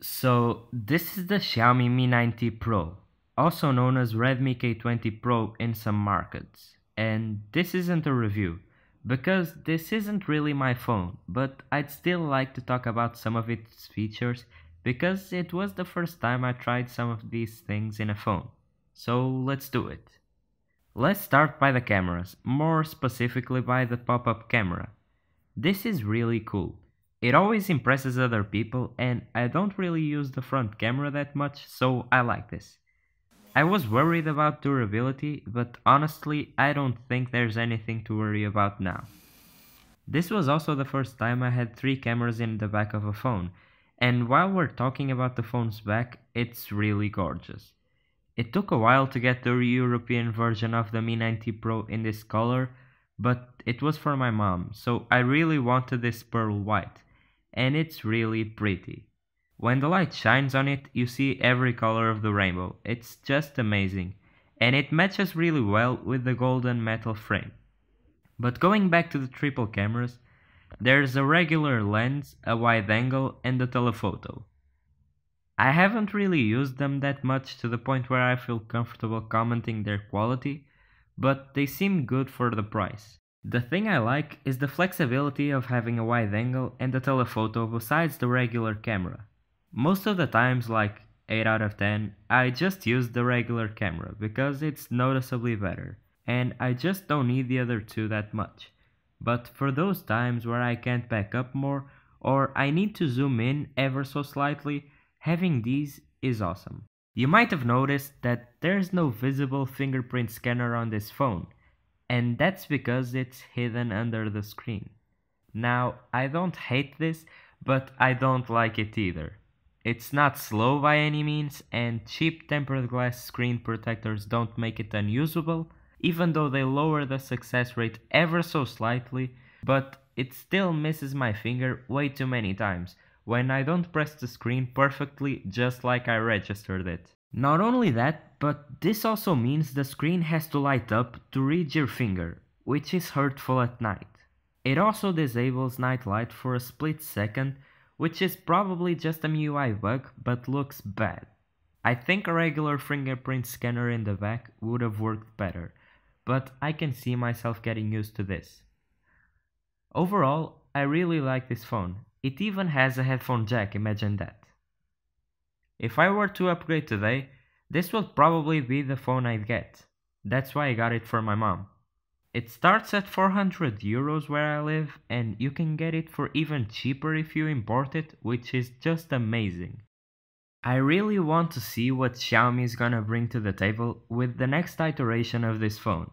So this is the Xiaomi Mi 90 Pro, also known as Redmi K20 Pro in some markets. And this isn't a review, because this isn't really my phone, but I'd still like to talk about some of its features because it was the first time I tried some of these things in a phone. So let's do it. Let's start by the cameras, more specifically by the pop-up camera. This is really cool. It always impresses other people and I don't really use the front camera that much, so I like this. I was worried about durability, but honestly I don't think there's anything to worry about now. This was also the first time I had 3 cameras in the back of a phone, and while we're talking about the phone's back, it's really gorgeous. It took a while to get the European version of the Mi 90 Pro in this color, but it was for my mom, so I really wanted this pearl white, and it's really pretty. When the light shines on it, you see every color of the rainbow. It's just amazing, and it matches really well with the golden metal frame. But going back to the triple cameras, there's a regular lens, a wide angle, and a telephoto. I haven't really used them that much to the point where I feel comfortable commenting their quality, but they seem good for the price. The thing I like is the flexibility of having a wide angle and a telephoto besides the regular camera. Most of the times, like 8 out of 10, I just use the regular camera because it's noticeably better, and I just don't need the other two that much. But for those times where I can't back up more, or I need to zoom in ever so slightly, having these is awesome. You might have noticed that there's no visible fingerprint scanner on this phone, and that's because it's hidden under the screen. Now, I don't hate this, but I don't like it either. It's not slow by any means, and cheap tempered glass screen protectors don't make it unusable, even though they lower the success rate ever so slightly, but it still misses my finger way too many times when I don't press the screen perfectly just like I registered it. Not only that, but this also means the screen has to light up to read your finger, which is hurtful at night. It also disables night light for a split second, which is probably just a MIUI bug but looks bad. I think a regular fingerprint scanner in the back would have worked better, but I can see myself getting used to this. Overall, I really like this phone. It even has a headphone jack, imagine that. If I were to upgrade today, this would probably be the phone I'd get. That's why I got it for my mom. It starts at 400 euros where I live, and you can get it for even cheaper if you import it, which is just amazing. I really want to see what Xiaomi is gonna bring to the table with the next iteration of this phone.